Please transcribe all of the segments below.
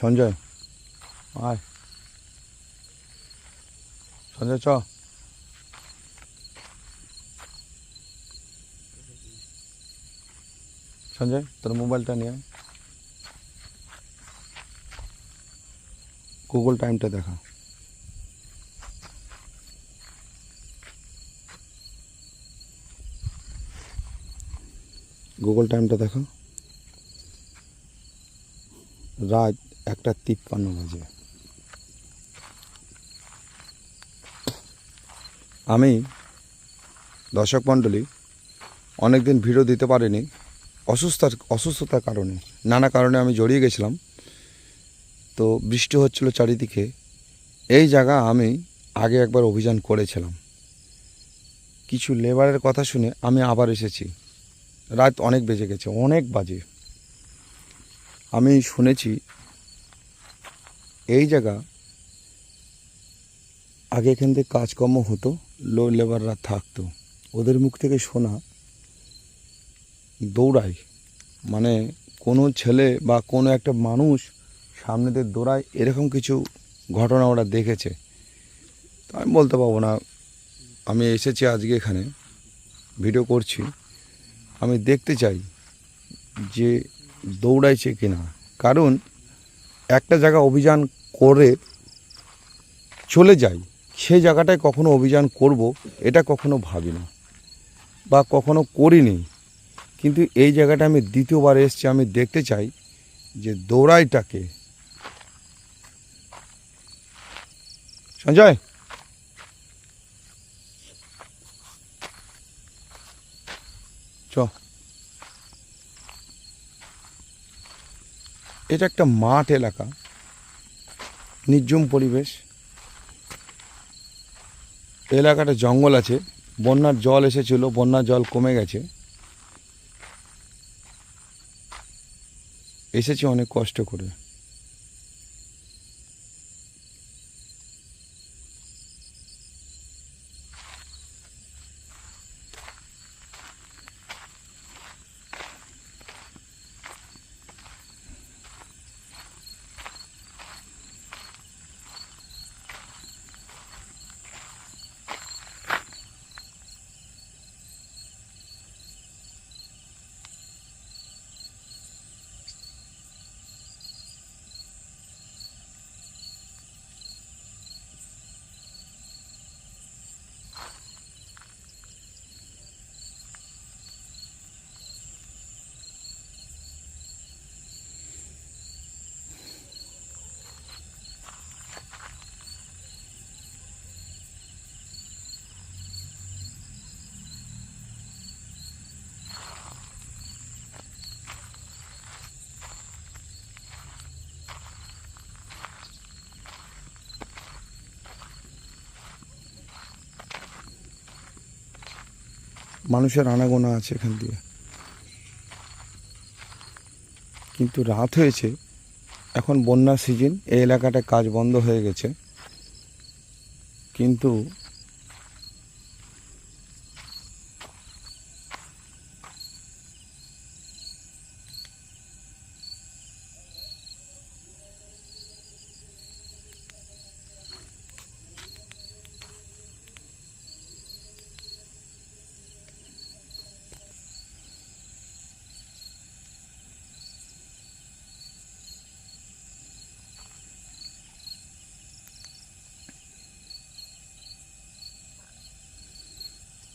সঞ্জয় আয়, সঞ্জয় চ। সঞ্জয় তোর মোবাইলটা নিয়ে গুগল টাইমটা দেখা। গুগল টাইমটা দেখো, রাত 1:53 বাজে। আমি দর্শক মণ্ডলী অনেকদিন ভিডিও দিতে পারিনি, অসুস্থতার কারণে, নানা কারণে আমি জড়িয়ে গেছিলাম। তো বৃষ্টি হচ্ছিল চারিদিকে। এই জায়গা আমি আগে একবার অভিযান করেছিলাম, কিছু লেবারের কথা শুনে আমি আবার এসেছি। রাত অনেক বেজে গেছে, অনেক বাজে। আমি শুনেছি এই জায়গা আগে এখান থেকে কাজকর্ম হতো, লো লেবাররা থাকতো। ওদের মুখ থেকে শোনা দৌড়ায়, মানে কোনো ছেলে বা কোনো একটা মানুষ সামনে দিয়ে দৌড়ায়, এরকম কিছু ঘটনা ওরা দেখেছে। তো আমি বলতে পারবো না। আমি এসেছি আজকে এখানে ভিডিও করছি, আমি দেখতে চাই যে দৌড়াইছে কি না। কারণ একটা জায়গা অভিযান করে চলে যাই, সেই জায়গাটায় কখনো অভিযান করব এটা কখনো ভাবি না বা কখনো করিনি। কিন্তু এই জায়গাটা আমি দ্বিতীয়বার এসেছি, আমি দেখতে চাই যে দৌড়াইটাকে। সঞ্জয় চ। এটা একটা মাঠ এলাকা, নির্জন পরিবেশ। এলাকাটা জঙ্গল আছে, বন্যার জল এসেছিল, বন্যার জল কমে গেছে। এসেছি অনেক কষ্ট করে। মানুষের আনাগোনা আছে এখান দিয়ে, কিন্তু রাত হয়েছে, এখন বন্যার সিজন, এই এলাকাটা কাজ বন্ধ হয়ে গেছে। কিন্তু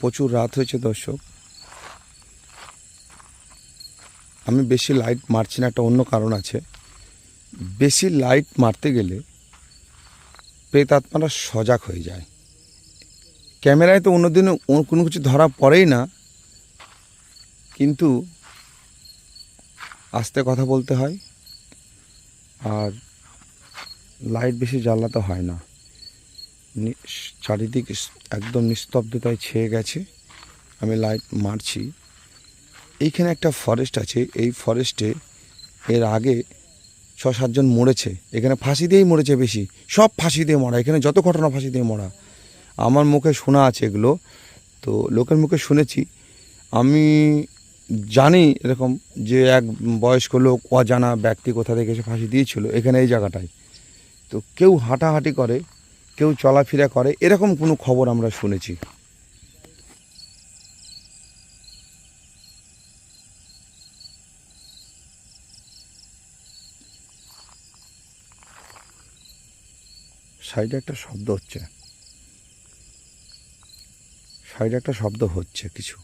প্রচুর রাত হয়েছে দর্শক। আমি বেশি লাইট মারছি না, একটা অন্য কারণ আছে। বেশি লাইট মারতে গেলে প্রেতাত্মারা সজাগ হয়ে যায়। ক্যামেরায় তো অন্যদিনও কোনো কিছু ধরা পড়েই না, কিন্তু আস্তে কথা বলতে হয়, আর লাইট বেশি জ্বালাতে হয় না। চারিদিক একদম নিস্তব্ধতায় ছেয়ে গেছে, আমি লাইট মারছি। এইখানে একটা ফরেস্ট আছে, এই ফরেস্টে এর আগে 6-7 জন মরেছে। এখানে ফাঁসি দিয়েই মরেছে বেশি, সব ফাঁসি দিয়ে মরা। এখানে যত ঘটনা ফাঁসি দিয়ে মরা, আমার মুখে শোনা আছে এগুলো, তো লোকের মুখে শুনেছি। আমি জানি এরকম যে এক বয়স্ক লোক অজানা ব্যক্তি কোথা থেকে এসে ফাঁসি দিয়েছিল এখানে এই জায়গাটায়। তো কেউ হাঁটাহাঁটি করে, কেউ চলাফেরা করে, এরকম কোনো খবর আমরা শুনেছি। সাইডে একটা শব্দ হচ্ছে, সাইডে একটা শব্দ হচ্ছে কিছু।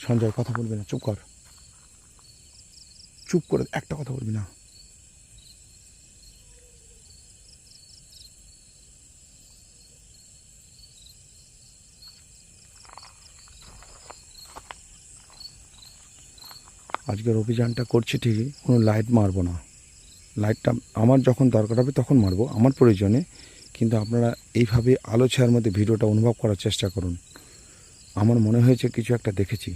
সঞ্জয় কথা বলবি না, চুপ কর, চুপ করে একটা কথা বলবি না। আজকের অভিযানটা করছি ঠিকই, কোনো লাইট মারবো না। লাইটটা আমার যখন দরকার হবে তখন মারবো, আমার প্রয়োজনে। কিন্তু আপনারা এইভাবে আলো ছায়ার মধ্যে ভিডিওটা অনুভব করার চেষ্টা করুন। আমার মনে হয়েছে কিছু একটা দেখেছি।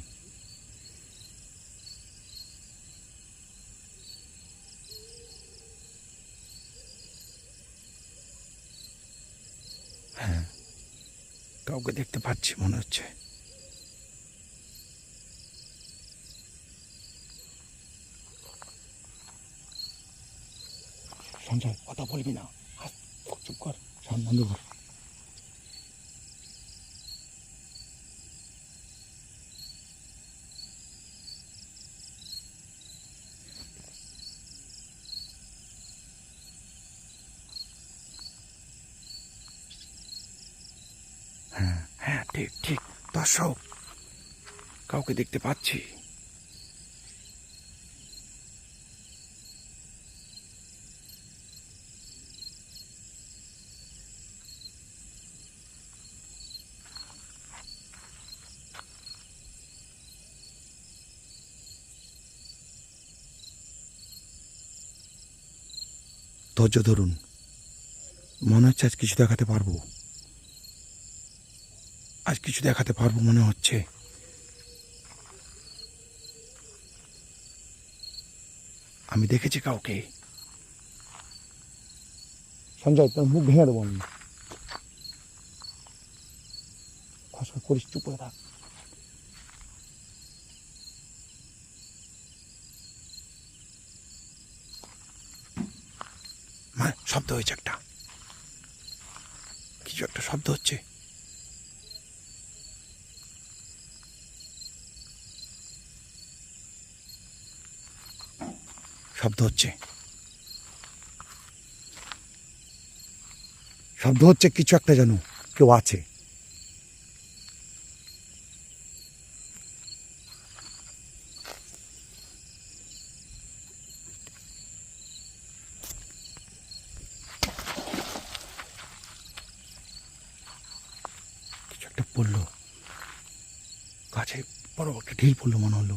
হ্যাঁ, কাউকে দেখতে পাচ্ছি মনে হচ্ছে। সঞ্জয় কথা বলবি না, চুপ কর, সাউন্ড বন্ধ কর। হ্যাঁ হ্যাঁ, ঠিক ঠিক, দর্শক কাউকে দেখতে পাচ্ছি। ধৈর্য ধরুন, মনে হচ্ছে আজ কিছু দেখাতে পারবো, আজ কিছু দেখাতে পারবো মনে হচ্ছে। আমি দেখেছি কাউকে। সঞ্জয় তোর মুখ ভেঙে দেবো আমি, খসখস করিস, চুপ করে থাক। শব্দ হয়েছে একটা, কিছু একটা শব্দ হচ্ছে। শব্দ হচ্ছে, শব্দ হচ্ছে, কিছু একটা যেন কেউ আছে। কিছু একটা পড়লো গাছে, বড় একটা ঢিল পড়লো মনে হলো।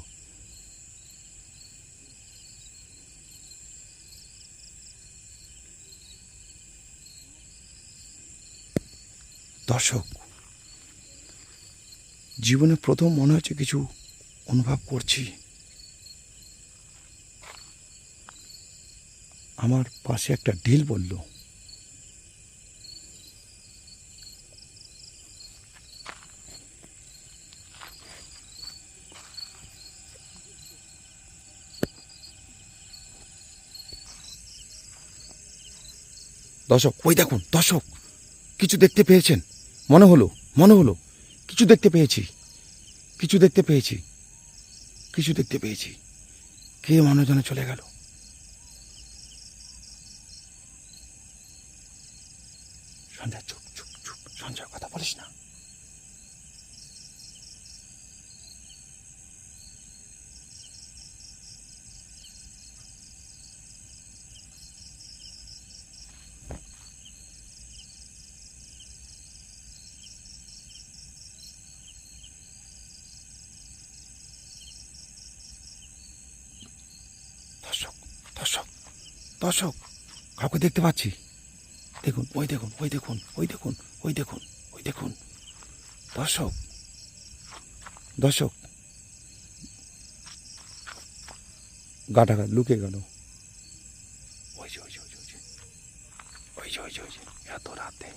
দর্শক, জীবনে প্রথম মনে হচ্ছে কিছু অনুভব করছি। আমার পাশে একটা ঢিল পড়ল। দর্শক ওই দেখুন, দর্শক কিছু দেখতে পেয়েছেন, মনে হলো, মনে হলো কিছু দেখতে পেয়েছি, কিছু দেখতে পেয়েছি, কিছু দেখতে পেয়েছি। কে মানুষ যেন চলে গেল। সঞ্জয় চুপ চুপ চুপ, সঞ্জয় কথা বলিস না। দর্শক, দর্শক, দর্শক কাউকে দেখতে পাচ্ছি। দেখুন, ওই দেখুন, ওই দেখুন, ওই দেখুন, ওই দেখুন, ওই দেখুন। দর্শক, দর্শক গাটা লুকিয়ে গেল। ওই যে ওই যে ওই যে ওই যে ওই যে ওই যে এত রাতে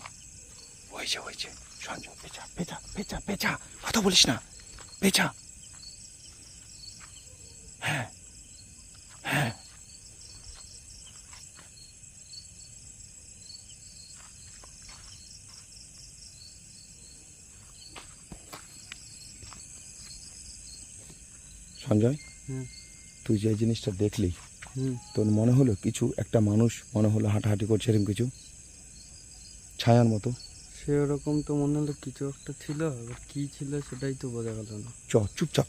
হয়েছে সঞ্জয়, পেঁচা পেঁচা পেঁচা পেঁচা, কথা বলিস না, পেঁচা। হ্যাঁ হ্যাঁ, সঞ্জয় তুই যে জিনিসটা দেখলি তোর মনে হলো কিছু একটা মানুষ মনে হলো হাঁটাহাঁটি করছে এরকম কিছু ছায়ার মতো? সেরকম তো মনে হলো কিছু একটা ছিল, এবার কি ছিল সেটাই তো বোঝা গেল না। চুপচাপ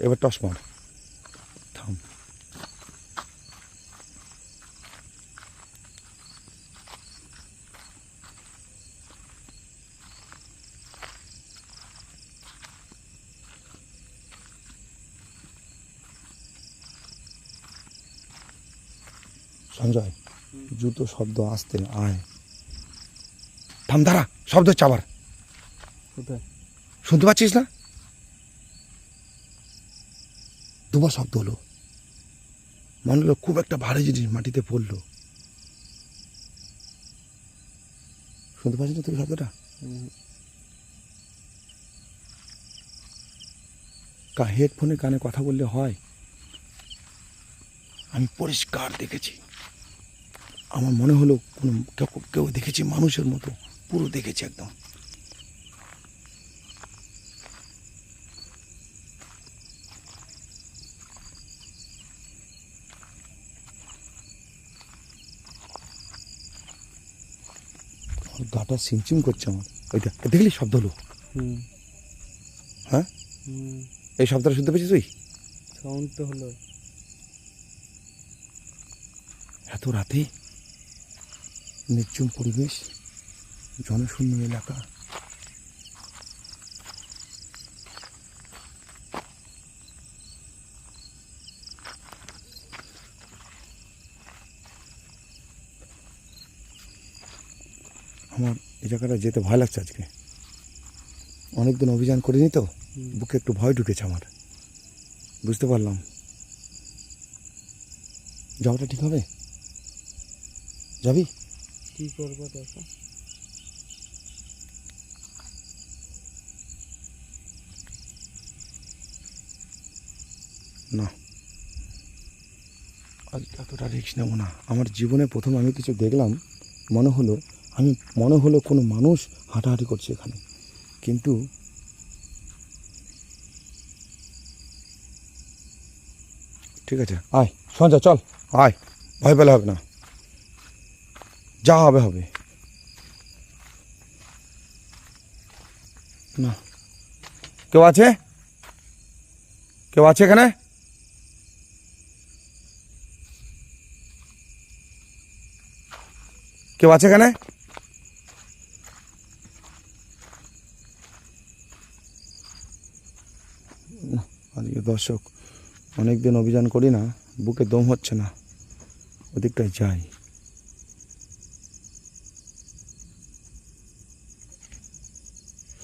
এবার টস মার, থাম। সঞ্জয় জুতো শব্দ আসতে আয়, থাম, দাঁড়া, শব্দ হচ্ছে আবার। কোথায়? শুনতে পাচ্ছিস না? দুবার শব্দ হলো, মনে হলো খুব একটা ভারী জিনিস মাটিতে পড়লো। শুনতে পাচ্ছিস না তুই শব্দটা? হেডফোনে কানে কথা বললে হয়? আমি পরিষ্কার দেখেছি, আমার মনে হলো কোনো কেউ দেখেছি মানুষের মতো, পুরো দেখেছি একদম। গাটা সিমচিম করছে আমার। ওইটা দেখলি শব্দ হলো? হ্যাঁ, এই শব্দটা শুনতে পেয়েছিস তুই? সাউন্ড তো হলো। এত রাতে নির্জন পরিবেশ, জনশূন্য এলাকা, আমার এই জায়গাটা যেতে ভয় লাগছে আজকে। অনেকদিন অভিযান করিনি তো, বুকে একটু ভয় ঢুকেছে আমার, বুঝতে পারলাম। যাওয়াটা ঠিক হবে? যাবি? কি করবো দেখো। না, আজকে এতটা রিস্ক নেবো না। আমার জীবনে প্রথম আমি কিছু দেখলাম, মনে হলো কোনো মানুষ হাঁটাহাঁটি করছে এখানে, কিন্তু ঠিক আছে, আয় সঞ্জয়, চল আয়, ভয় পেলে হবে না, যা হবে হবে। না, কেউ আছে? কেউ আছে এখানে? কেউ আছে এখানে? আজকে দর্শক, অনেকদিন অভিযান করি না, বুকে দম হচ্ছে না, ওদিকটায় যাই।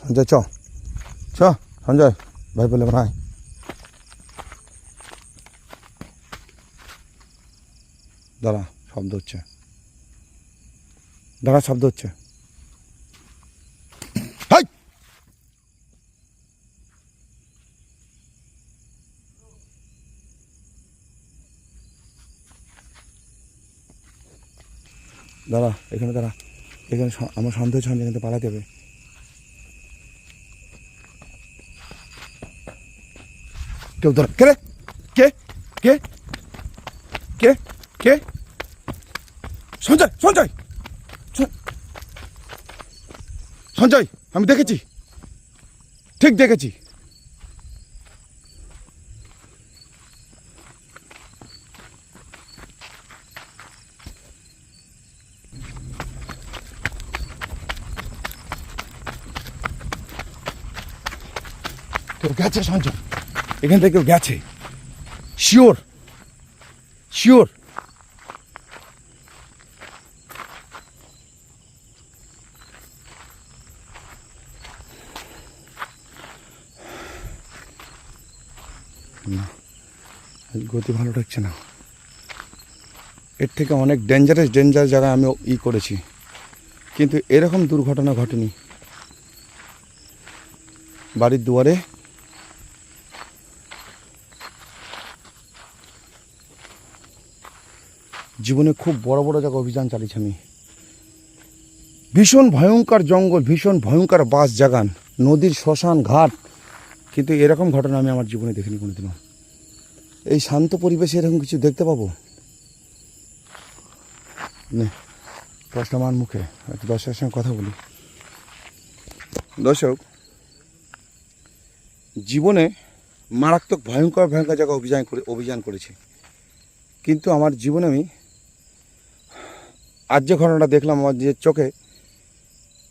সঞ্জয় চ সঞ্জয়, ভাই বলে ভাই, দাঁড়া, শব্দ হচ্ছে, দাঁড়া, শব্দ হচ্ছে। দাঁড়া, এখানে দাঁড়া, এখানে আমার সন্দেহ হচ্ছে এখান থেকে পালাতে হবে। কেউ ধর, কে রে? কে কে কে কে? সঞ্জয় সঞ্জয় সঞ্জয়, আমি দেখেছি, ঠিক দেখেছি। কেউ গেছে সঞ্জয়, এখান থেকে কেউ গেছে, শিওর শিওর। না, গতি ভালো থাকছে না, এর থেকে অনেক ডেঞ্জারাস জায়গায় আমি করেছি, কিন্তু এরকম দুর্ঘটনা ঘটেনি। বাড়ির দুয়ারে জীবনে খুব বড় বড় জায়গা অভিযান চালিয়েছি আমি। ভীষণ ভয়ঙ্কর জঙ্গল, ভীষণ ভয়ঙ্কর বাস জাগান, নদীর শ্মশান ঘাট, কিন্তু এরকম ঘটনা আমি আমার জীবনে দেখিনি কোনোদিনও। এই শান্ত পরিবেশে এরকম কিছু দেখতে পাবো নে, প্রশ্ন আমার মুখে একটু দর্শকের সঙ্গে কথা বলি। দর্শক, জীবনে মারাত্মক ভয়ঙ্কর ভয়ঙ্কর জায়গা অভিযান করেছি, কিন্তু আমার জীবনে আমি আজ যে ঘটনাটা দেখলাম আমার যে চোখে,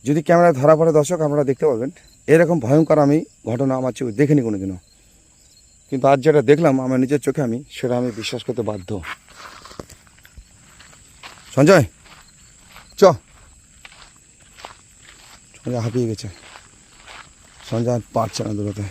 যদি ক্যামেরায় ধরা পড়ে দর্শক আপনারা দেখতে পাবেন, এরকম ভয়ঙ্কর আমি ঘটনা আমার চোখে দেখিনি কোনোদিনও। কিন্তু আজ যেটা দেখলাম আমার নিজের চোখে, আমি সেটা আমি বিশ্বাস করতে বাধ্য। সঞ্জয় সঞ্জয় হাঁপিয়ে গেছে, সঞ্জয় পারছে না দৌড়াতে।